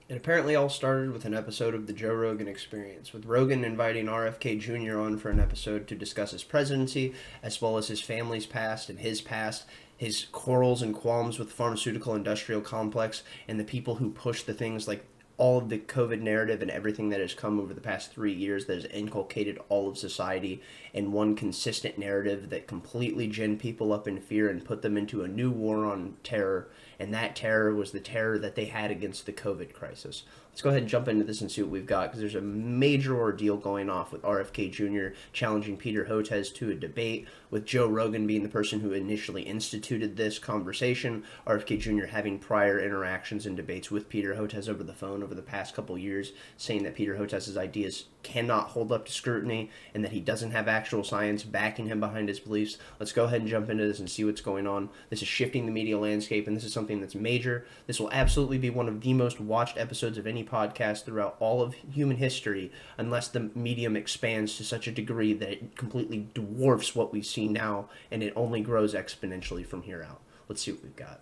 It apparently all started with an episode of the Joe Rogan Experience, with Rogan inviting RFK Jr. on for an episode to discuss his presidency, as well as his family's past and his past, his quarrels and qualms with the pharmaceutical industrial complex, and the people who push the things like all of the COVID narrative and everything that has come over the past 3 years that has inculcated all of society in one consistent narrative that completely ginned people up in fear and put them into a new war on terror. And that terror was the terror that they had against the COVID crisis. Let's go ahead and jump into this and see what we've got, because there's a major ordeal going off with RFK Jr. challenging Peter Hotez to a debate, with Joe Rogan being the person who initially instituted this conversation, RFK Jr. having prior interactions and debates with Peter Hotez over the phone over the past couple years, saying that Peter Hotez's ideas cannot hold up to scrutiny and that he doesn't have actual science backing him behind his beliefs. Let's go ahead and jump into this and see what's going on. This is shifting the media landscape, and this is something that's major. This will absolutely be one of the most watched episodes of any podcast throughout all of human history, unless the medium expands to such a degree that it completely dwarfs what we see now, and it only grows exponentially from here out. Let's see what we've got.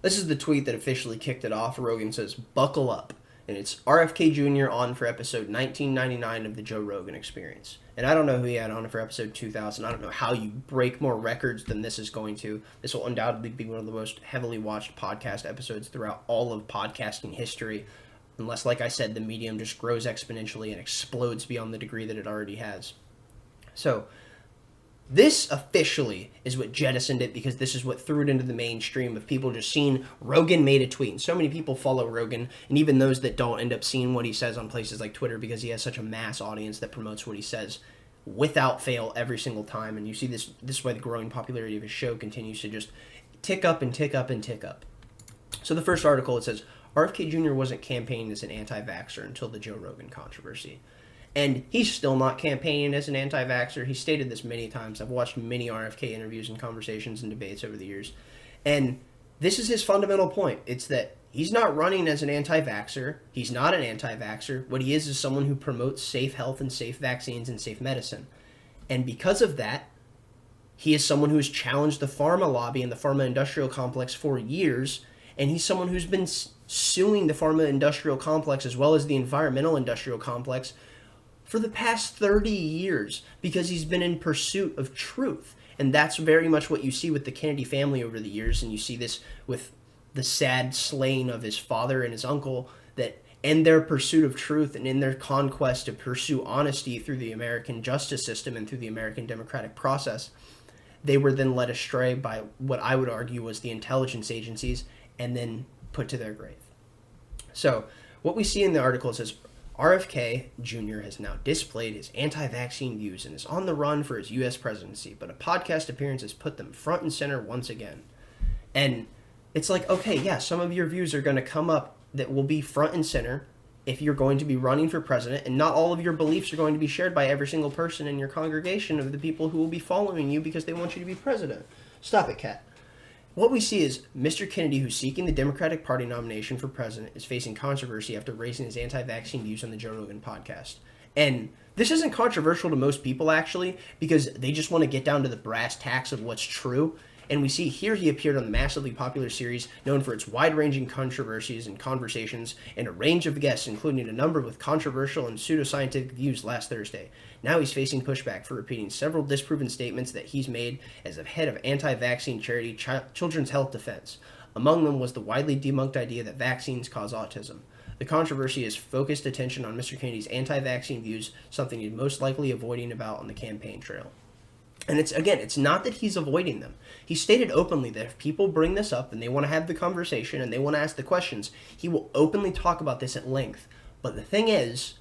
This is the tweet that officially kicked it off. Rogan says, "Buckle up." And it's RFK Jr. on for episode 1999 of the Joe Rogan Experience. And I don't know who he had on for episode 2000. I don't know how you break more records than this is going to. This will undoubtedly be one of the most heavily watched podcast episodes throughout all of podcasting history. Unless, like I said, the medium just grows exponentially and explodes beyond the degree that it already has. So, this officially is what jettisoned it, because this is what threw it into the mainstream of people just seeing Rogan made a tweet. And so many people follow Rogan, and even those that don't end up seeing what he says on places like Twitter, because he has such a mass audience that promotes what he says without fail every single time. And you see this is why the growing popularity of his show continues to just tick up and tick up and tick up. So the first article, it says, RFK Jr. wasn't campaigning as an anti-vaxxer until the Joe Rogan controversy. And he's still not campaigning as an anti-vaxxer. He's stated this many times. I've watched many RFK interviews and conversations and debates over the years. And this is his fundamental point. It's that he's not running as an anti-vaxxer. He's not an anti-vaxxer. What he is someone who promotes safe health and safe vaccines and safe medicine. And because of that, he is someone who has challenged the pharma lobby and the pharma industrial complex for years. And he's someone who's been suing the pharma industrial complex as well as the environmental industrial complex for the past 30 years, because he's been in pursuit of truth. And that's very much what you see with the Kennedy family over the years, and you see this with the sad slaying of his father and his uncle, that in their pursuit of truth and in their conquest to pursue honesty through the American justice system and through the American democratic process, they were then led astray by what I would argue was the intelligence agencies and then put to their grave. So what we see in the article says, RFK Jr. has now displayed his anti-vaccine views and is on the run for his U.S. presidency, but a podcast appearance has put them front and center once again. And it's like, okay, yeah, some of your views are going to come up that will be front and center if you're going to be running for president, and not all of your beliefs are going to be shared by every single person in your congregation of the people who will be following you because they want you to be president. Stop it, Kat. What we see is Mr. Kennedy, who's seeking the Democratic Party nomination for president, is facing controversy after raising his anti-vaccine views on the Joe Rogan podcast. And this isn't controversial to most people, actually, because they just want to get down to the brass tacks of what's true. And we see here he appeared on the massively popular series known for its wide-ranging controversies and conversations and a range of guests, including a number with controversial and pseudoscientific views last Thursday. Now he's facing pushback for repeating several disproven statements that he's made as a head of anti-vaccine charity Children's Health Defense. Among them was the widely debunked idea that vaccines cause autism. The controversy has focused attention on Mr. Kennedy's anti-vaccine views, something he's most likely avoiding about on the campaign trail. And it's not that he's avoiding them. He stated openly that if people bring this up and they want to have the conversation and they want to ask the questions, he will openly talk about this at length. But the thing is,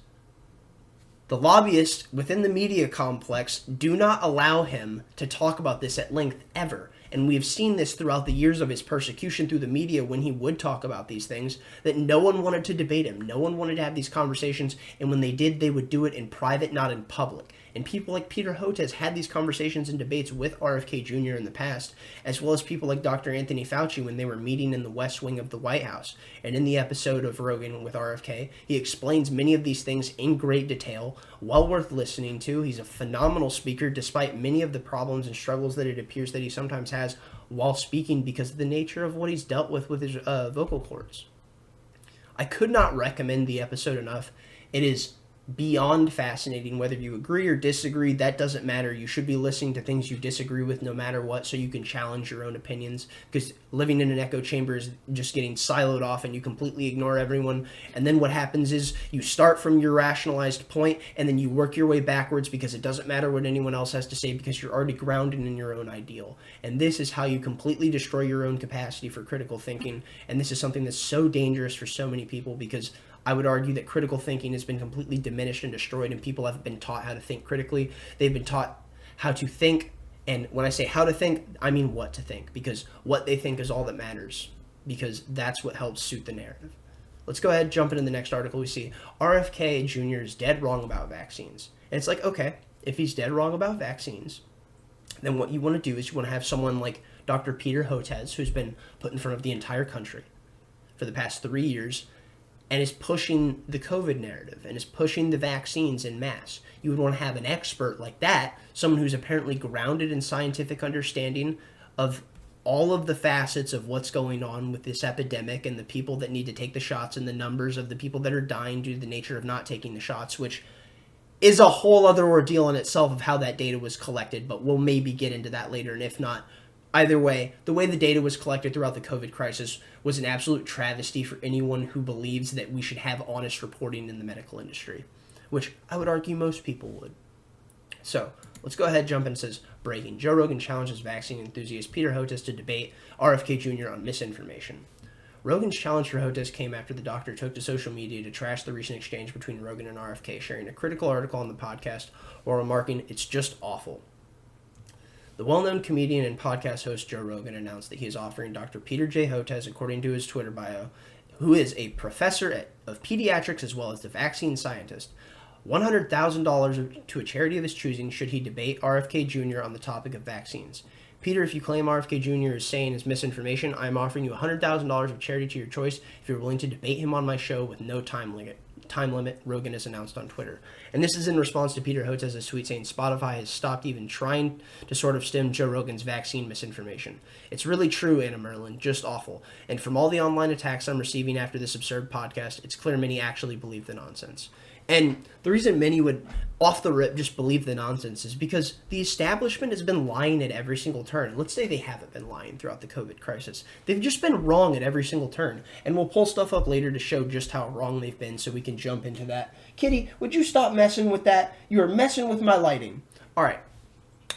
the lobbyists within the media complex do not allow him to talk about this at length ever. And we have seen this throughout the years of his persecution through the media when he would talk about these things, that no one wanted to debate him. No one wanted to have these conversations. And when they did, they would do it in private, not in public. And people like Peter Hotez had these conversations and debates with RFK Jr. in the past, as well as people like Dr. Anthony Fauci when they were meeting in the West Wing of the White House. And in the episode of Rogan with RFK, he explains many of these things in great detail, well worth listening to. He's a phenomenal speaker, despite many of the problems and struggles that it appears that he sometimes has while speaking because of the nature of what he's dealt with his vocal cords. I could not recommend the episode enough. It is beyond fascinating. Whether you agree or disagree, that doesn't matter. You should be listening to things you disagree with no matter what, so you can challenge your own opinions, because living in an echo chamber is just getting siloed off and you completely ignore everyone. And then what happens is you start from your rationalized point and then you work your way backwards, because it doesn't matter what anyone else has to say, because you're already grounded in your own ideal. And this is how you completely destroy your own capacity for critical thinking. And this is something that's so dangerous for so many people, because I would argue that critical thinking has been completely diminished and destroyed, and people have been taught how to think critically. They've been taught how to think, and when I say how to think, I mean what to think, because what they think is all that matters, because that's what helps suit the narrative. Let's go ahead and jump into the next article. We see RFK Jr. is dead wrong about vaccines. And it's like, okay, if he's dead wrong about vaccines, then what you want to do is you want to have someone like Dr. Peter Hotez, who's been put in front of the entire country for the past 3 years, and is pushing the COVID narrative and is pushing the vaccines en masse. You would want to have an expert like that, someone who's apparently grounded in scientific understanding of all of the facets of what's going on with this epidemic and the people that need to take the shots and the numbers of the people that are dying due to the nature of not taking the shots, which is a whole other ordeal in itself of how that data was collected, but we'll maybe get into that later. And if not, either way, the way the data was collected throughout the COVID crisis was an absolute travesty for anyone who believes that we should have honest reporting in the medical industry, which I would argue most people would. So let's go ahead and jump in. It says, breaking. Joe Rogan challenges vaccine enthusiast Peter Hotez to debate RFK Jr. on misinformation. Rogan's challenge for Hotez came after the doctor took to social media to trash the recent exchange between Rogan and RFK, sharing a critical article on the podcast while remarking, "It's just awful." The well-known comedian and podcast host Joe Rogan announced that he is offering Dr. Peter J. Hotez, according to his Twitter bio, who is a professor of pediatrics as well as the vaccine scientist, $100,000 to a charity of his choosing should he debate RFK Jr. on the topic of vaccines. Peter, if you claim RFK Jr. is saying is misinformation, I am offering you $100,000 of charity to your choice if you're willing to debate him on my show with no time limit, Rogan has announced on Twitter. And this is in response to Peter Hotez's tweet saying Spotify has stopped even trying to sort of stem Joe Rogan's vaccine misinformation. It's really true, Anna Merlin, just awful. And from all the online attacks I'm receiving after this absurd podcast, it's clear many actually believe the nonsense. And the reason many would, off the rip, just believe the nonsense is because the establishment has been lying at every single turn. Let's say they haven't been lying throughout the COVID crisis. They've just been wrong at every single turn. And we'll pull stuff up later to show just how wrong they've been so we can jump into that. Kitty, would you stop messing with that? You are messing with my lighting. All right,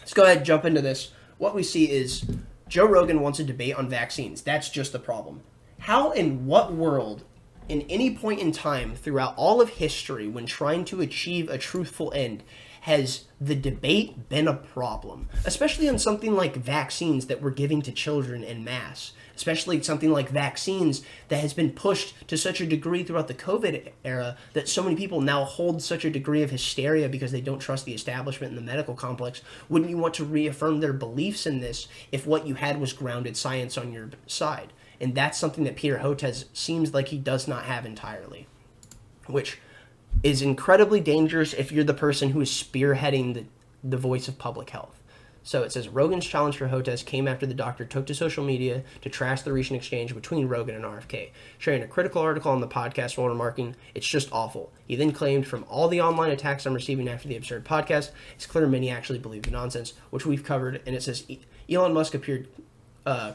let's go ahead and jump into this. What we see is Joe Rogan wants a debate on vaccines. That's just the problem. How in what world, in any point in time throughout all of history, when trying to achieve a truthful end, has the debate been a problem? Especially on something like vaccines that we're giving to children en masse. Especially something like vaccines that has been pushed to such a degree throughout the COVID era that so many people now hold such a degree of hysteria because they don't trust the establishment and the medical complex. Wouldn't you want to reaffirm their beliefs in this if what you had was grounded science on your side? And that's something that Peter Hotez seems like he does not have entirely, which is incredibly dangerous if you're the person who is spearheading the voice of public health. So it says, Rogan's challenge for Hotez came after the doctor took to social media to trash the recent exchange between Rogan and RFK, sharing a critical article on the podcast while remarking, "It's just awful." He then claimed, from all the online attacks I'm receiving after the absurd podcast, it's clear many actually believe the nonsense, which we've covered. And it says, Elon Musk appeared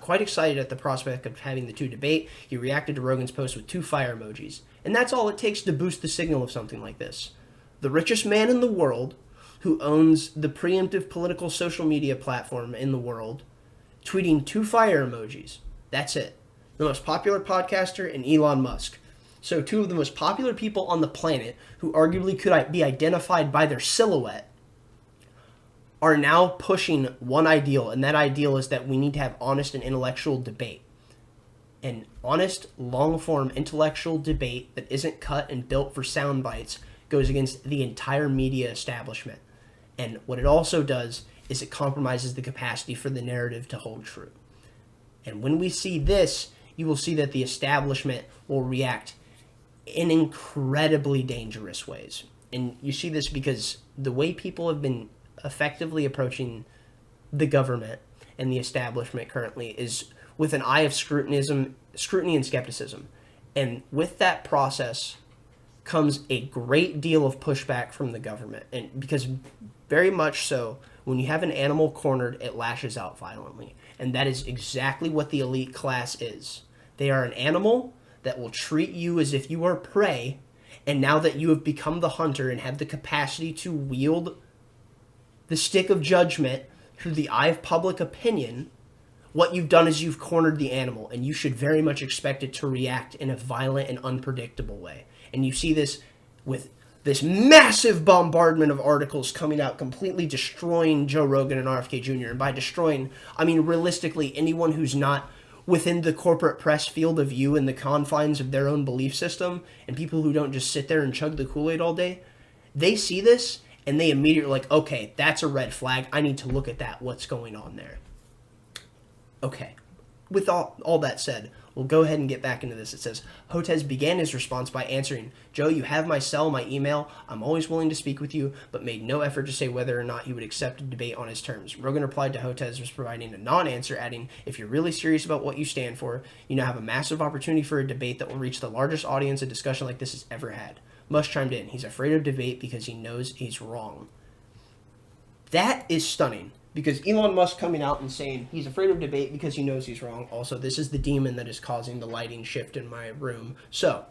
quite excited at the prospect of having the two debate. He reacted to Rogan's post with 2 fire emojis. And that's all it takes to boost the signal of something like this. The richest man in the world, who owns the preemptive political social media platform in the world, tweeting 2 fire emojis. That's it. The most popular podcaster and Elon Musk. So 2 of the most popular people on the planet, who arguably could be identified by their silhouette, are now pushing one ideal, and that ideal is that we need to have honest and intellectual debate. An honest, long-form intellectual debate that isn't cut and built for sound bites goes against the entire media establishment. And what it also does is it compromises the capacity for the narrative to hold true. And when we see this, you will see that the establishment will react in incredibly dangerous ways. And you see this because the way people have been effectively approaching the government and the establishment currently is with an eye of scrutiny and skepticism. And with that process comes a great deal of pushback from the government. And because very much so, when you have an animal cornered, it lashes out violently. And that is exactly what the elite class is. They are an animal that will treat you as if you are prey. And now that you have become the hunter and have the capacity to wield the stick of judgment through the eye of public opinion, what you've done is you've cornered the animal, and you should very much expect it to react in a violent and unpredictable way. And you see this with this massive bombardment of articles coming out completely destroying Joe Rogan and RFK Jr. And by destroying, I mean realistically anyone who's not within the corporate press field of view in the confines of their own belief system, and people who don't just sit there and chug the Kool-Aid all day, they see this and they immediately like, okay, that's a red flag. I need to look at that. What's going on there? Okay. With all that said, we'll go ahead and get back into this. It says, Hotez began his response by answering, Joe, you have my cell, my email. I'm always willing to speak with you, but made no effort to say whether or not he would accept a debate on his terms. Rogan replied to Hotez was providing a non-answer, adding, if you're really serious about what you stand for, you now have a massive opportunity for a debate that will reach the largest audience a discussion like this has ever had. Musk chimed in, he's afraid of debate because he knows he's wrong. That is stunning. Because Elon Musk coming out and saying he's afraid of debate because he knows he's wrong. Also, this is the demon that is causing the lighting shift in my room. So,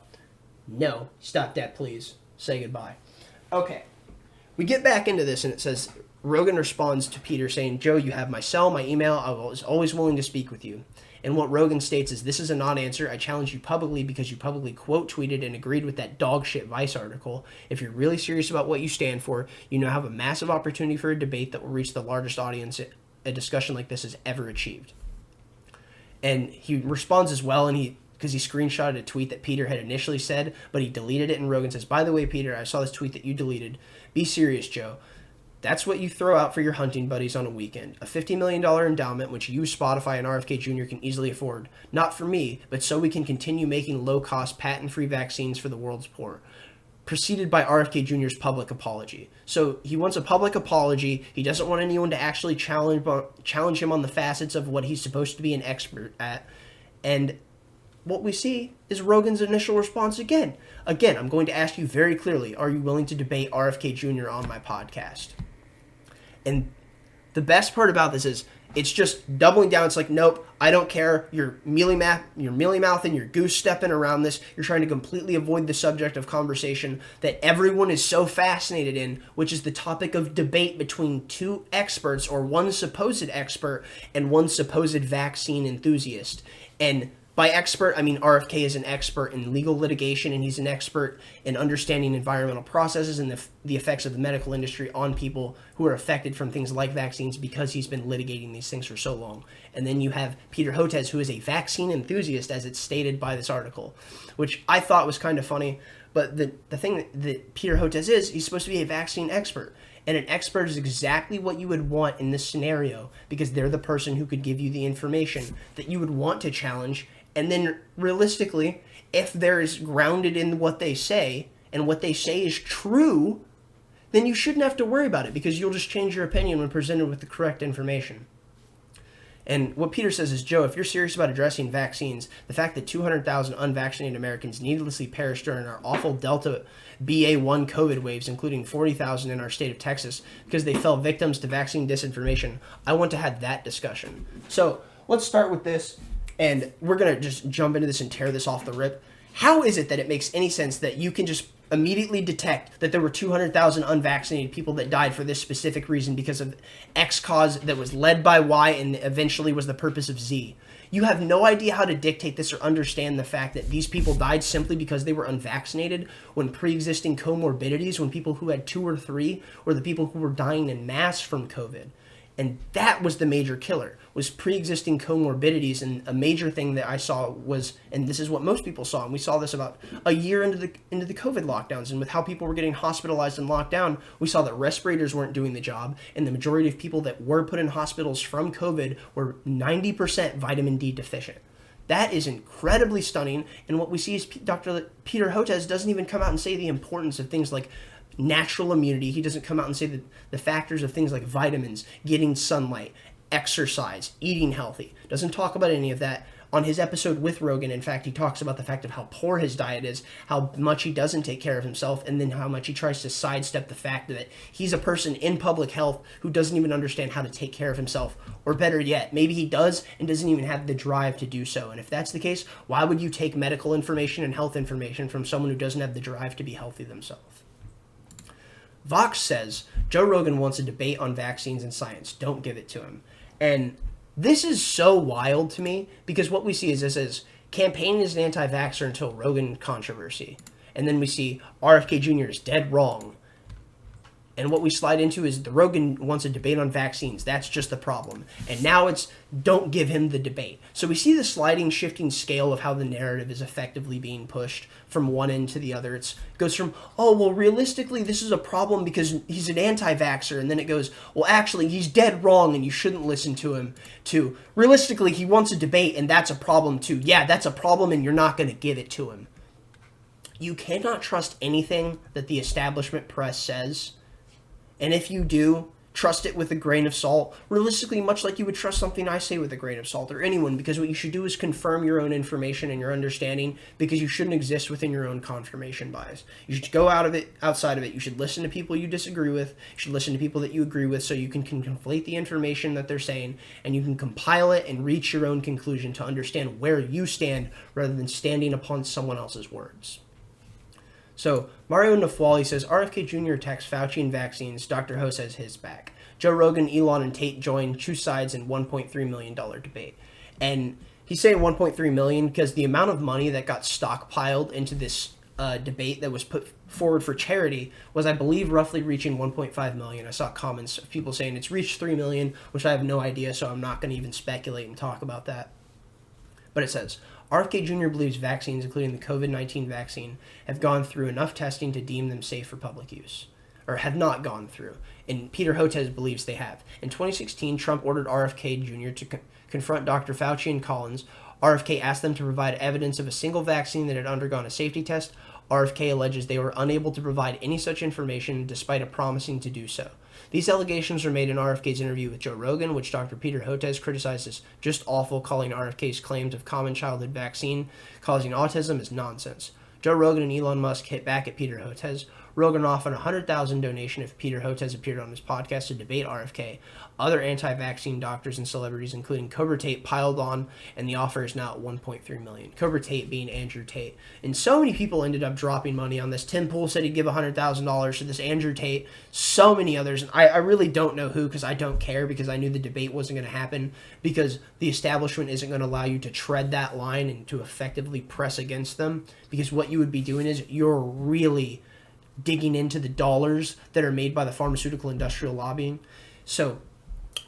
no, stop that, please. Say goodbye. Okay, we get back into this, and it says, Rogan responds to Peter saying, Joe, you have my cell, my email. I was always willing to speak with you. And what Rogan states is, this is a non-answer. I challenge you publicly because you publicly quote-tweeted and agreed with that dog shit Vice article. If you're really serious about what you stand for, you now have a massive opportunity for a debate that will reach the largest audience a discussion like this has ever achieved. And he responds as well, and because he screenshotted a tweet that Peter had initially said, but he deleted it, and Rogan says, by the way, Peter, I saw this tweet that you deleted. Be serious, Joe. That's what you throw out for your hunting buddies on a weekend. A $50 million endowment, which you, Spotify, and RFK Jr. can easily afford. Not for me, but so we can continue making low-cost, patent-free vaccines for the world's poor. Preceded by RFK Jr.'s public apology. So he wants a public apology. He doesn't want anyone to actually challenge him on the facets of what he's supposed to be an expert at. And what we see is Rogan's initial response again. Again, I'm going to ask you very clearly, are you willing to debate RFK Jr. on my podcast? And the best part about this is it's just doubling down. It's like, nope, I don't care. You're mealy mouth and you're goose stepping around this. You're trying to completely avoid the subject of conversation that everyone is so fascinated in, which is the topic of debate between two experts, or one supposed expert and one supposed vaccine enthusiast. And by expert, I mean RFK is an expert in legal litigation, and he's an expert in understanding environmental processes and the effects of the medical industry on people who are affected from things like vaccines, because he's been litigating these things for so long. And then you have Peter Hotez, who is a vaccine enthusiast, as it's stated by this article, which I thought was kind of funny. But the thing that Peter Hotez is, he's supposed to be a vaccine expert. And an expert is exactly what you would want in this scenario, because they're the person who could give you the information that you would want to challenge. And then realistically, if there is grounded in what they say, and what they say is true, then you shouldn't have to worry about it, because you'll just change your opinion when presented with the correct information. And what Peter says is, Joe, if you're serious about addressing vaccines, the fact that 200,000 unvaccinated Americans needlessly perished during our awful Delta BA1 COVID waves, including 40,000 in our state of Texas, because they fell victims to vaccine disinformation, I want to have that discussion. So let's start with this. And we're going to just jump into this and tear this off the rip. How is it that it makes any sense that you can just immediately detect that there were 200,000 unvaccinated people that died for this specific reason because of X cause that was led by Y and eventually was the purpose of Z? You have no idea how to dictate this or understand the fact that these people died simply because they were unvaccinated, when pre-existing comorbidities, when people who had 2 or 3 were the people who were dying in mass from COVID. And that was the major killer, was pre-existing comorbidities. And a major thing that I saw was, and this is what most people saw, and we saw this about a year into the COVID lockdowns, and with how people were getting hospitalized and locked down, we saw that respirators weren't doing the job, and the majority of people that were put in hospitals from COVID were 90% vitamin D deficient. That is incredibly stunning, and what we see is Dr. Peter Hotez doesn't even come out and say the importance of things like natural immunity. He doesn't come out and say the factors of things like vitamins, getting sunlight, exercise, eating healthy. Doesn't talk about any of that on his episode with Rogan, in fact, he talks about the fact of how poor his diet is, how much he doesn't take care of himself, and then how much he tries to sidestep the fact that he's a person in public health who doesn't even understand how to take care of himself. Or better yet, maybe he does and doesn't even have the drive to do so. And if that's the case, why would you take medical information and health information from someone who doesn't have the drive to be healthy themselves? Vox says, Joe Rogan wants a debate on vaccines and science. Don't give it to him. And this is so wild to me, because what we see is this is campaigning as an anti-vaxxer until Rogan controversy. And then we see RFK Jr. is dead wrong. And what we slide into is the Rogan wants a debate on vaccines. That's just the problem. And now it's don't give him the debate. So we see the sliding, shifting scale of how the narrative is effectively being pushed from one end to the other. It goes from, oh, well, realistically, this is a problem because he's an anti-vaxxer. And then it goes, well, actually, he's dead wrong and you shouldn't listen to him. To, realistically, he wants a debate and that's a problem too. Yeah, that's a problem and you're not going to give it to him. You cannot trust anything that the establishment press says. And if you do, trust it with a grain of salt. Realistically, much like you would trust something I say with a grain of salt, or anyone, because what you should do is confirm your own information and your understanding, because you shouldn't exist within your own confirmation bias. You should go outside of it. You should listen to people you disagree with. You should listen to people that you agree with, so you can conflate the information that they're saying, and you can compile it and reach your own conclusion to understand where you stand, rather than standing upon someone else's words. So, Mario Nafwali says, RFK Jr. attacks Fauci and vaccines, Dr. Ho says his back. Joe Rogan, Elon, and Tate join, choose sides in $1.3 million debate. And he's saying $1.3 million because the amount of money that got stockpiled into this debate that was put forward for charity was, I believe, roughly reaching $1.5 million. I saw comments of people saying it's reached $3 million, which I have no idea, so I'm not going to even speculate and talk about that. But it says, RFK Jr. believes vaccines, including the COVID-19 vaccine, have gone through enough testing to deem them safe for public use, or have not gone through. And Peter Hotez believes they have. In 2016, Trump ordered RFK Jr. to confront Dr. Fauci and Collins. RFK asked them to provide evidence of a single vaccine that had undergone a safety test. RFK alleges they were unable to provide any such information despite promising to do so. These allegations were made in RFK's interview with Joe Rogan, which Dr. Peter Hotez criticized as just awful, calling RFK's claims of common childhood vaccine causing autism as nonsense. Joe Rogan and Elon Musk hit back at Peter Hotez. Rogan offered a $100,000 donation if Peter Hotez appeared on his podcast to debate RFK. Other anti-vaccine doctors and celebrities, including Cobra Tate, piled on, and the offer is now at $1.3 million. Cobra Tate being Andrew Tate. And so many people ended up dropping money on this. Tim Pool said he'd give $100,000 to this Andrew Tate. So many others. And I really don't know who, because I don't care, because I knew the debate wasn't going to happen, because the establishment isn't going to allow you to tread that line and to effectively press against them, because what you would be doing is you're really digging into the dollars that are made by the pharmaceutical industrial lobbying. So,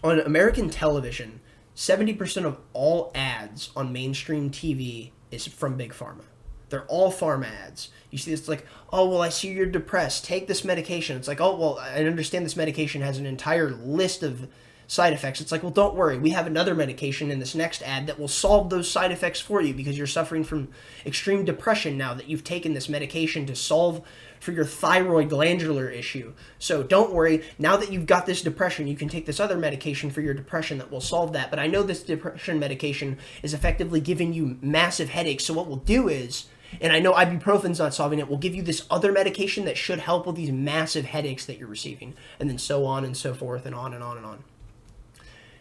on American television, 70% of all ads on mainstream TV is from Big Pharma. They're all pharma ads. You see this like, oh, well, I see you're depressed. Take this medication. It's like, oh, well, I understand this medication has an entire list of side effects. It's like, well, don't worry. We have another medication in this next ad that will solve those side effects for you, because you're suffering from extreme depression now that you've taken this medication to solve for your thyroid glandular issue. So don't worry. Now that you've got this depression, you can take this other medication for your depression that will solve that. But I know this depression medication is effectively giving you massive headaches. So what we'll do is, and I know ibuprofen's not solving it, we'll give you this other medication that should help with these massive headaches that you're receiving. And then so on and so forth and on and on and on.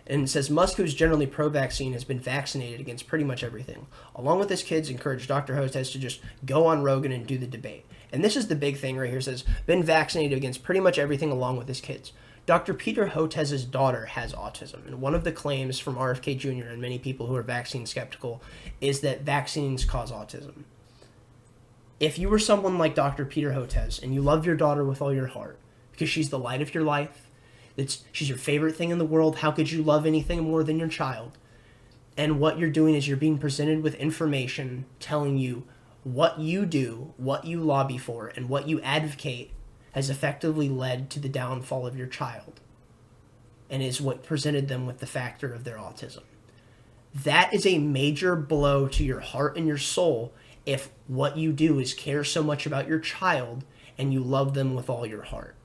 And it says, Musk, who's generally pro-vaccine, has been vaccinated against pretty much everything. Along with his kids, encouraged Dr. Hotez to just go on Rogan and do the debate. And this is the big thing right here. It says, been vaccinated against pretty much everything along with his kids. Dr. Peter Hotez's daughter has autism. And one of the claims from RFK Jr. and many people who are vaccine skeptical is that vaccines cause autism. If you were someone like Dr. Peter Hotez and you loved your daughter with all your heart, because she's the light of your life, she's your favorite thing in the world, how could you love anything more than your child? And what you're doing is you're being presented with information telling you what you do, what you lobby for, and what you advocate has effectively led to the downfall of your child, and is what presented them with the factor of their autism. That is a major blow to your heart and your soul if what you do is care so much about your child and you love them with all your heart.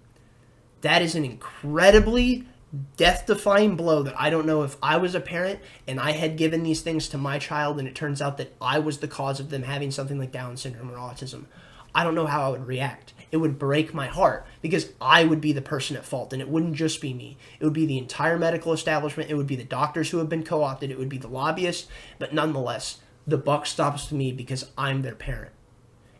That is an incredibly death-defying blow that I don't know if I was a parent and I had given these things to my child and it turns out that I was the cause of them having something like Down syndrome or autism. I don't know how I would react. It would break my heart because I would be the person at fault, and it wouldn't just be me. It would be the entire medical establishment. It would be the doctors who have been co-opted. It would be the lobbyists. But nonetheless, the buck stops with me because I'm their parent.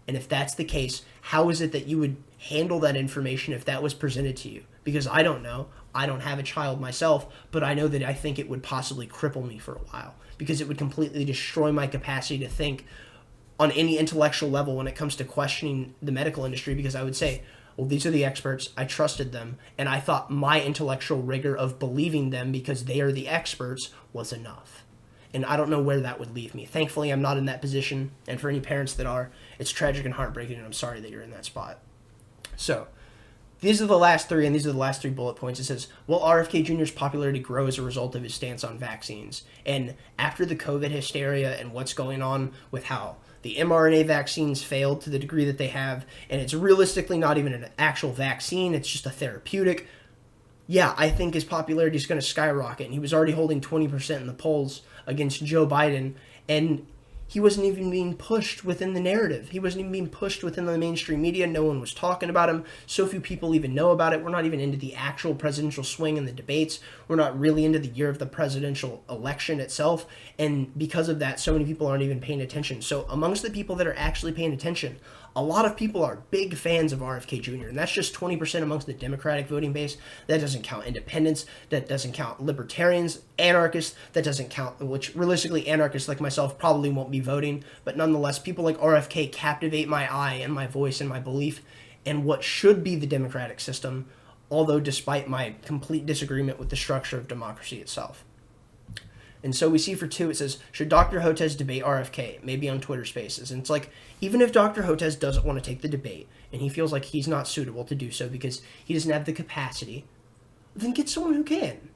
And if that's the case, how is it that you would handle that information if that was presented to you? Because I don't know. I don't have a child myself, but I know that I think it would possibly cripple me for a while because it would completely destroy my capacity to think on any intellectual level when it comes to questioning the medical industry, because I would say, well, these are the experts, I trusted them, and I thought my intellectual rigor of believing them because they are the experts was enough. And I don't know where that would leave me. Thankfully, I'm not in that position, and for any parents that are, it's tragic and heartbreaking, and I'm sorry that you're in that spot. So, these are the last three, and these are the last 3 bullet points. It says, will RFK Jr.'s popularity grow as a result of his stance on vaccines? And after the COVID hysteria and what's going on with how the mRNA vaccines failed to the degree that they have, and it's realistically not even an actual vaccine, it's just a therapeutic. Yeah, I think his popularity is going to skyrocket, and he was already holding 20% in the polls against Joe Biden, and he wasn't even being pushed within the narrative. He wasn't even being pushed within the mainstream media. No one was talking about him. So few people even know about it. We're not even into the actual presidential swing and the debates. We're not really into the year of the presidential election itself. And because of that, so many people aren't even paying attention. So amongst the people that are actually paying attention, a lot of people are big fans of RFK Jr., and that's just 20% amongst the Democratic voting base. That doesn't count independents. That doesn't count libertarians, anarchists. That doesn't count, which realistically anarchists like myself probably won't be voting. But nonetheless, people like RFK captivate my eye and my voice and my belief in what should be the democratic system, although despite my complete disagreement with the structure of democracy itself. And so we see for 2, it says, should Dr. Hotez debate RFK? Maybe on Twitter Spaces. And it's like, even if Dr. Hotez doesn't want to take the debate, and he feels like he's not suitable to do so because he doesn't have the capacity, then get someone who can.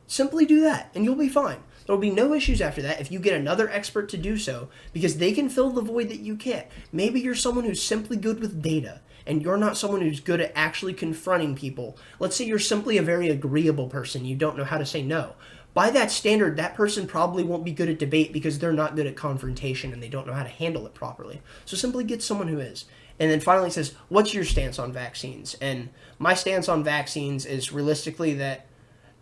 Simply do that, and you'll be fine. There will be no issues after that if you get another expert to do so, because they can fill the void that you can't. Maybe you're someone who's simply good with data, and you're not someone who's good at actually confronting people. Let's say you're simply a very agreeable person. You don't know how to say no. By that standard, that person probably won't be good at debate because they're not good at confrontation and they don't know how to handle it properly. So simply get someone who is. And then finally it says, what's your stance on vaccines? And my stance on vaccines is realistically that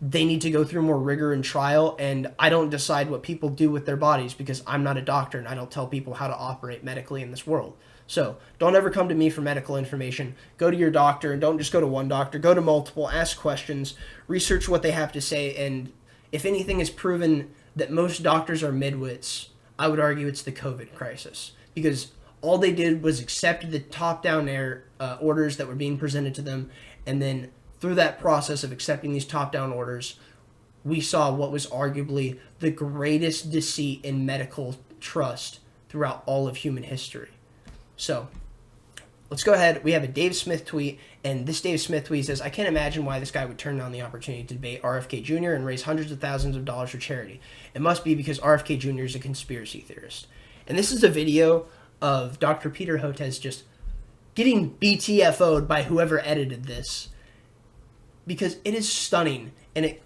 they need to go through more rigor and trial, and I don't decide what people do with their bodies because I'm not a doctor and I don't tell people how to operate medically in this world. So don't ever come to me for medical information. Go to your doctor, and don't just go to one doctor. Go to multiple, ask questions, research what they have to say, and if anything is proven that most doctors are midwits, I would argue it's the COVID crisis. Because all they did was accept the top-down orders that were being presented to them, and then through that process of accepting these top-down orders, we saw what was arguably the greatest deceit in medical trust throughout all of human history. So, let's go ahead. We have a Dave Smith tweet, and this Dave Smith tweet says, I can't imagine why this guy would turn down the opportunity to debate RFK Jr. and raise hundreds of thousands of dollars for charity. It must be because RFK Jr. is a conspiracy theorist. And this is a video of Dr. Peter Hotez just getting BTFO'd by whoever edited this, because it is stunning, and it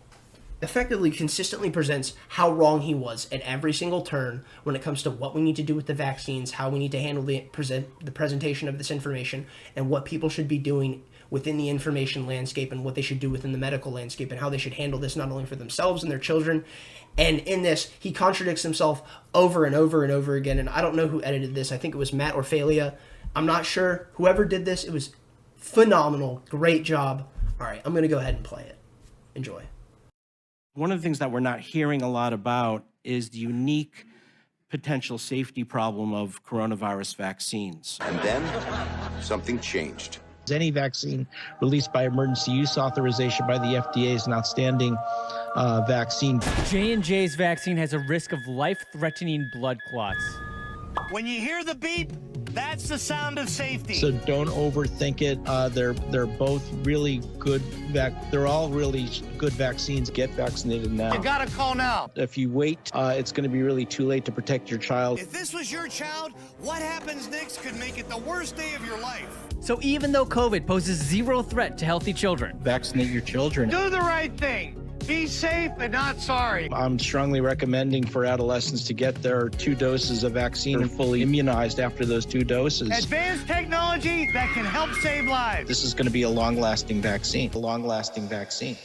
effectively consistently presents how wrong he was at every single turn when it comes to what we need to do with the vaccines, how we need to handle the presentation of this information, and what people should be doing within the information landscape and what they should do within the medical landscape and how they should handle this not only for themselves and their children. And in this, he contradicts himself over and over and over again, and I don't know who edited this. I think it was Matt Orfalia. I'm not sure. Whoever did this, it was phenomenal. Great job. All right, I'm going to go ahead and play it. Enjoy. One of the things that we're not hearing a lot about is the unique potential safety problem of coronavirus vaccines. And then something changed. Any vaccine released by emergency use authorization by the FDA is an outstanding vaccine. J&J's vaccine has a risk of life-threatening blood clots. When you hear the beep, that's the sound of safety. So don't overthink it. They're both really good. They're all really good vaccines. Get vaccinated now. You gotta call now. If you wait, it's going to be really too late to protect your child. If this was your child, what happens next could make it the worst day of your life. So even though COVID poses zero threat to healthy children, Vaccinate your children. Do the right thing. Be safe and not sorry. I'm strongly recommending for adolescents to get their 2 doses of vaccine and fully immunized after those 2 doses. Advanced technology that can help save lives. This is going to be a long-lasting vaccine. A long-lasting vaccine.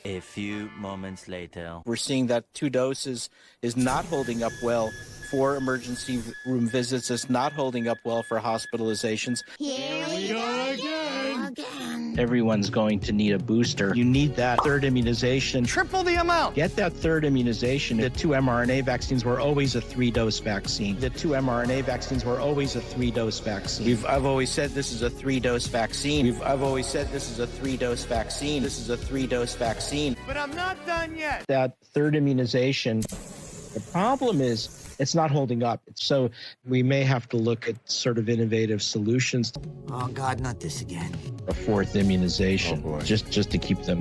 A few moments later. We're seeing that 2 doses is not holding up well for emergency room visits. It's not holding up well for hospitalizations. Here we go again. Everyone's going to need a booster. You need that 3rd immunization. Triple the amount. Get that 3rd immunization. The 2 mRNA vaccines were always a 3-dose vaccine. The 2 mRNA vaccines were always a 3-dose vaccine. I've always said this is a 3-dose vaccine. I've always said this is a 3-dose vaccine. This is a 3-dose vaccine. But I'm not done yet. That 3rd immunization, the problem is it's not holding up. So we may have to look at sort of innovative solutions. Oh, God, not this again. A 4th immunization, just to keep them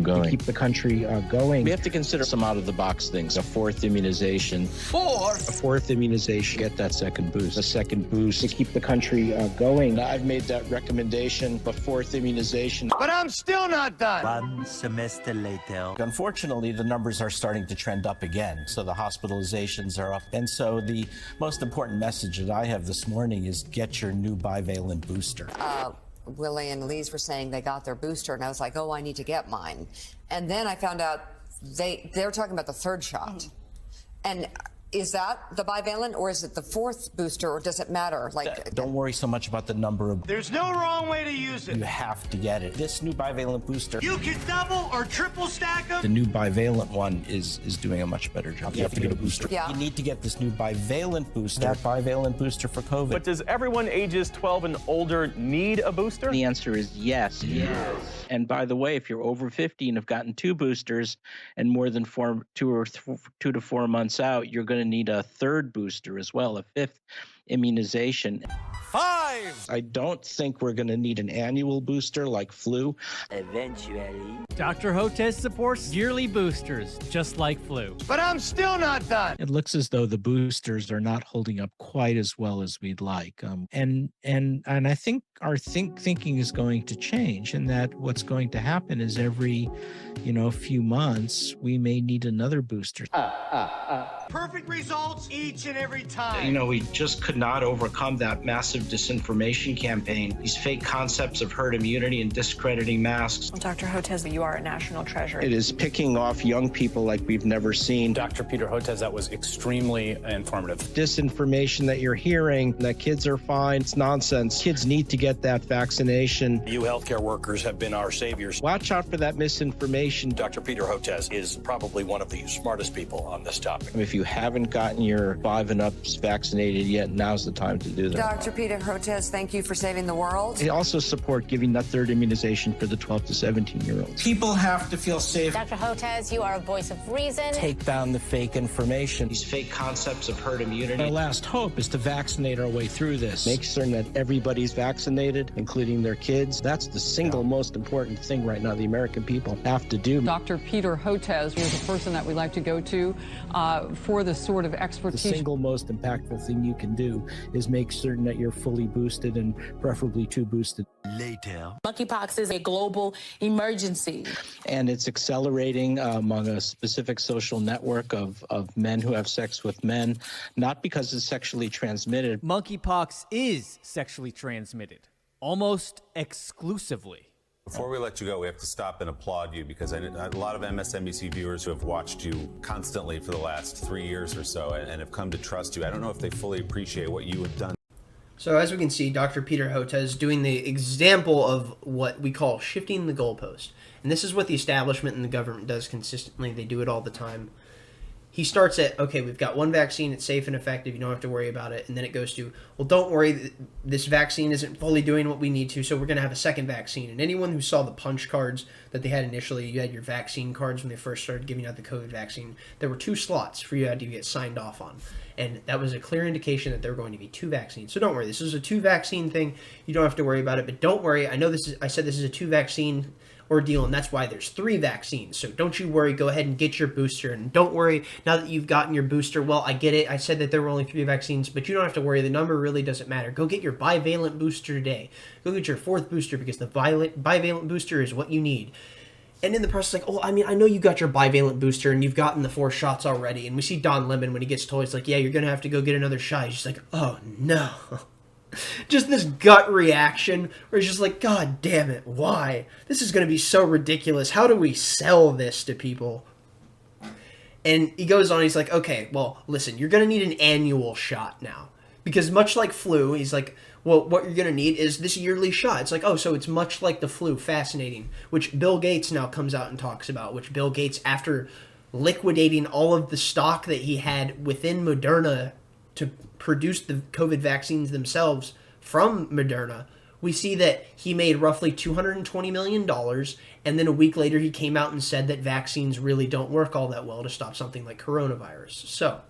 going, to keep the country going. We have to consider some out-of-the-box things. A 4th immunization, a 4th immunization. Get that 2nd boost, a 2nd boost to keep the country going. I've made that recommendation. A 4th immunization. But I'm still not done. 1 semester later. Unfortunately, the numbers are starting to trend up again. So the hospitalizations are up. And so the most important message that I have this morning is get your new bivalent booster. Willie and Lise were saying they got their booster, and I was like, oh, I need to get mine. And then I found out they're talking about the 3rd shot. And is that the bivalent, or is it the 4th booster, or does it matter? Like, don't worry so much about the number of. There's no wrong way to use it. You have to get it. This new bivalent booster. You can double or triple stack them. The new bivalent one is doing a much better job. You have to get a booster. Yeah. You need to get this new bivalent booster. That bivalent booster for COVID. But does everyone ages 12 and older need a booster? The answer is yes. Yes. And by the way, if you're over 50 and have gotten 2 boosters and more than 2 to 4 months out, you're going to need a 3rd booster as well, a 5th immunization. 5. I don't think we're going to need an annual booster like flu. Eventually. Dr. Hotez supports yearly boosters, just like flu. But I'm still not done. It looks as though the boosters are not holding up quite as well as we'd like. And I think our thinking is going to change, and that what's going to happen is every, few months, we may need another booster. Perfect results each and every time. We just could not overcome that massive disinformation campaign, these fake concepts of herd immunity and discrediting masks. well, Dr. Hotez, you are a national treasure. It is picking off young people like we've never seen. Dr. Peter Hotez, that was extremely informative. Disinformation that you're hearing, that kids are fine, it's nonsense. Kids need to get that vaccination. You healthcare workers have been our saviors. Watch out for that misinformation. Dr. Peter Hotez is probably one of the smartest people on this topic. If you haven't gotten your 5 and ups vaccinated yet, now's the time to do that. Dr. Peter Hotez, thank you for saving the world. They also support giving that 3rd immunization for the 12 to 17-year-olds. People have to feel safe. Dr. Hotez, you are a voice of reason. Take down the fake information. These fake concepts of herd immunity. Our last hope is to vaccinate our way through this. Make certain that everybody's vaccinated, including their kids. That's the single most important thing right now the American people have to do. Dr. Peter Hotez is the person that we like to go to for the sort of expertise. The single most impactful thing you can do is make certain that you're fully boosted and preferably 2 boosted. Later. Monkeypox is a global emergency. And it's accelerating among a specific social network of men who have sex with men, not because it's sexually transmitted. Monkeypox is sexually transmitted, almost exclusively. Before we let you go, we have to stop and applaud you because a lot of MSNBC viewers who have watched you constantly for the last 3 years or so and have come to trust you. I don't know if they fully appreciate what you have done. So as we can see, Dr. Peter Hotez doing the example of what we call shifting the goalpost. And this is what the establishment and the government does consistently. They do it all the time. He starts at, okay, we've got one vaccine, it's safe and effective, you don't have to worry about it. And then it goes to, well, don't worry, this vaccine isn't fully doing what we need to, so we're going to have a second vaccine. And anyone who saw the punch cards that they had initially, you had your vaccine cards when they first started giving out the COVID vaccine, there were 2 slots for you to get signed off on. And that was a clear indication that there were going to be 2 vaccines. So don't worry, this is a 2 vaccine thing, you don't have to worry about it. But don't worry, I said this is a 2 vaccine ordeal, and that's why there's 3 vaccines. So don't you worry, go ahead and get your booster, and don't worry, now that you've gotten your booster, well, I get it, I said that there were only 3 vaccines, but you don't have to worry, the number really doesn't matter. Go get your bivalent booster today. Go get your 4th booster, because the bivalent booster is what you need. And in the process, like, oh, I mean, I know you got your bivalent booster and you've gotten the 4 shots already. And we see Don Lemon when he gets told, he's like, yeah, you're going to have to go get another shot. He's just like, oh, no. Just this gut reaction where he's just like, God damn it, why? This is going to be so ridiculous. How do we sell this to people? And he goes on, he's like, okay, well, listen, you're going to need an annual shot now. Because much like flu, he's like, well, what you're going to need is this yearly shot. It's like, oh, so it's much like the flu. Fascinating. Which Bill Gates now comes out and talks about. Which Bill Gates, after liquidating all of the stock that he had within Moderna to produce the COVID vaccines themselves from Moderna, we see that he made roughly $220 million. And then a week later, he came out and said that vaccines really don't work all that well to stop something like coronavirus. So,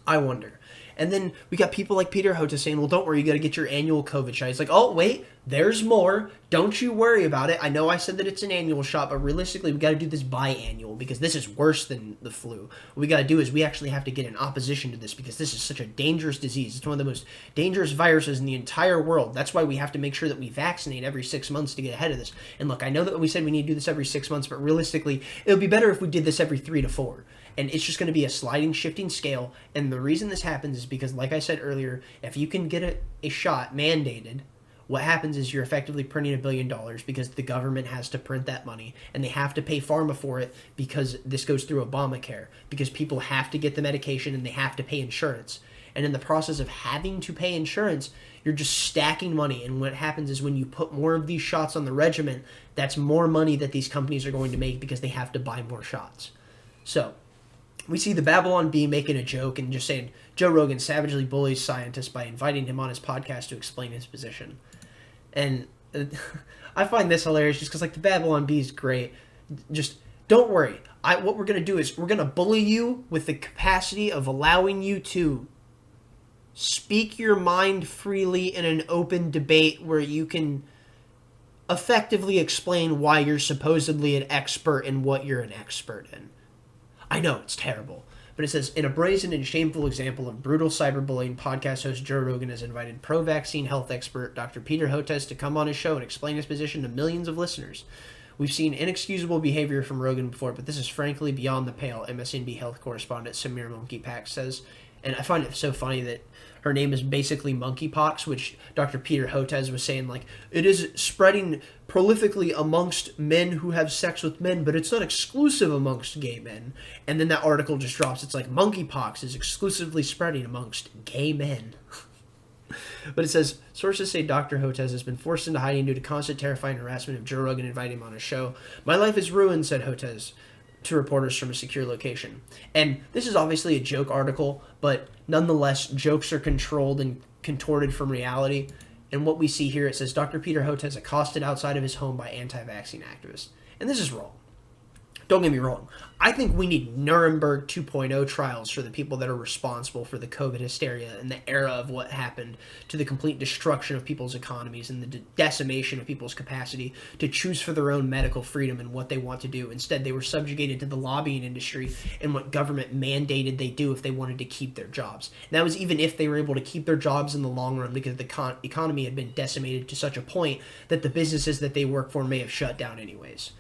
I wonder. And then we got people like Peter Hotez saying, well, don't worry, you got to get your annual COVID shot. He's like, oh, wait, there's more. Don't you worry about it. I know I said that it's an annual shot, but realistically, we got to do this biannual because this is worse than the flu. What we got to do is we actually have to get in opposition to this because this is such a dangerous disease. It's one of the most dangerous viruses in the entire world. That's why we have to make sure that we vaccinate every 6 months to get ahead of this. And look, I know that we said we need to do this every 6 months, but realistically, it would be better if we did this every 3 to 4. And it's just going to be a sliding, shifting scale. And the reason this happens is because, like I said earlier, if you can get a shot mandated, what happens is you're effectively printing $1 billion because the government has to print that money. And they have to pay pharma for it because this goes through Obamacare. Because people have to get the medication and they have to pay insurance. And in the process of having to pay insurance, you're just stacking money. And what happens is when you put more of these shots on the regimen, that's more money that these companies are going to make because they have to buy more shots. So we see the Babylon Bee making a joke and just saying Joe Rogan savagely bullies scientists by inviting him on his podcast to explain his position. And I find this hilarious just because, like, the Babylon Bee is great. Just don't worry. What we're going to do is we're going to bully you with the capacity of allowing you to speak your mind freely in an open debate where you can effectively explain why you're supposedly an expert in what you're an expert in. I know, it's terrible. But it says, in a brazen and shameful example of brutal cyberbullying, podcast host Joe Rogan has invited pro-vaccine health expert Dr. Peter Hotez to come on his show and explain his position to millions of listeners. We've seen inexcusable behavior from Rogan before, but this is frankly beyond the pale, MSNBC health correspondent Samir Monkeypox says. And I find it so funny that her name is basically monkeypox, which Dr. Peter Hotez was saying, like, it is spreading prolifically amongst men who have sex with men, but it's not exclusive amongst gay men. And then that article just drops. It's like, monkeypox is exclusively spreading amongst gay men. But it says, sources say Dr. Hotez has been forced into hiding due to constant terrifying harassment of Joe Rogan inviting him on his show. My life is ruined, said Hotez to reporters from a secure location. And this is obviously a joke article, but nonetheless, jokes are controlled and contorted from reality. And what we see here, it says, Dr. Peter Hotez accosted outside of his home by anti-vaccine activists. And this is wrong. Don't get me wrong. I think we need Nuremberg 2.0 trials for the people that are responsible for the COVID hysteria and the era of what happened to the complete destruction of people's economies and the decimation of people's capacity to choose for their own medical freedom and what they want to do. Instead, they were subjugated to the lobbying industry and what government mandated they do if they wanted to keep their jobs. And that was even if they were able to keep their jobs in the long run because the economy had been decimated to such a point that the businesses that they work for may have shut down anyways.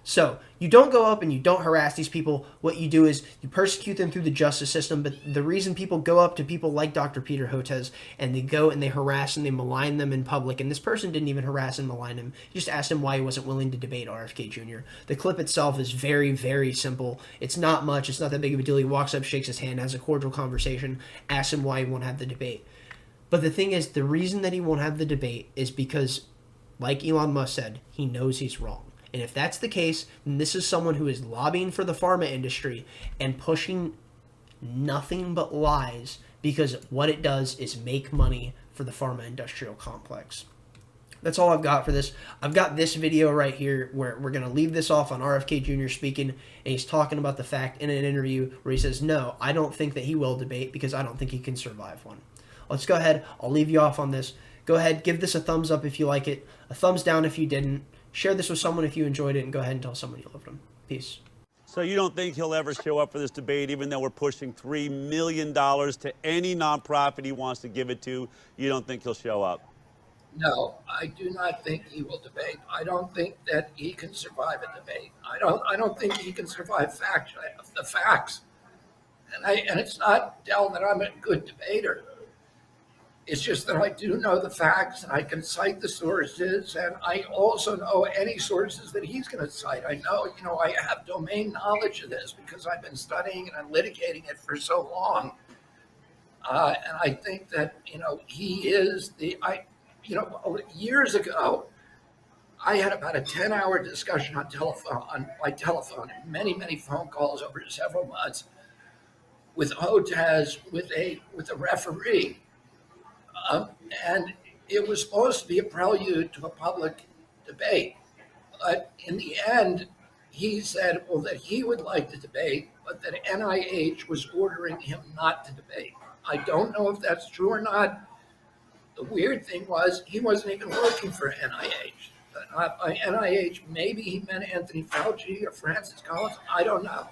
So, you don't go up and you don't harass these people. What you do is you persecute them through the justice system. But the reason people go up to people like Dr. Peter Hotez and they go and they harass and they malign them in public, and this person didn't even harass and malign him. He just asked him why he wasn't willing to debate RFK Jr. The clip itself is very, very simple. It's not much. It's not that big of a deal. He walks up, shakes his hand, has a cordial conversation, asks him why he won't have the debate. But the thing is, the reason that he won't have the debate is because, like Elon Musk said, he knows he's wrong. And if that's the case, then this is someone who is lobbying for the pharma industry and pushing nothing but lies because what it does is make money for the pharma industrial complex. That's all I've got for this. I've got this video right here where we're going to leave this off on RFK Jr. speaking, and he's talking about the fact in an interview where he says, no, I don't think that he will debate because I don't think he can survive one. Let's go ahead. I'll leave you off on this. Go ahead, give this a thumbs up if you like it, a thumbs down if you didn't. Share this with someone if you enjoyed it, and go ahead and tell someone you loved them. Peace. So you don't think he'll ever show up for this debate, even though we're pushing $3 million to any nonprofit he wants to give it to? You don't think he'll show up? No, I do not think he will debate. I don't think that he can survive a debate. I don't think he can survive the facts. And it's not, Del, that I'm a good debater. It's just that I do know the facts, and I can cite the sources, and I also know any sources that he's going to cite. I know, I have domain knowledge of this because I've been studying and I'm litigating it for so long. And I think that, he is years ago, I had about a 10-hour discussion on my telephone, and many, many phone calls over several months with Hotez, with a referee. And it was supposed to be a prelude to a public debate. But in the end, he said, well, that he would like to debate, but that NIH was ordering him not to debate. I don't know if that's true or not. The weird thing was he wasn't even working for NIH. By NIH, maybe he meant Anthony Fauci or Francis Collins. I don't know.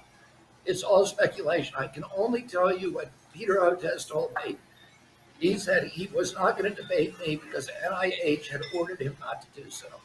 It's all speculation. I can only tell you what Peter Hotez told me. He said he was not going to debate me because NIH had ordered him not to do so.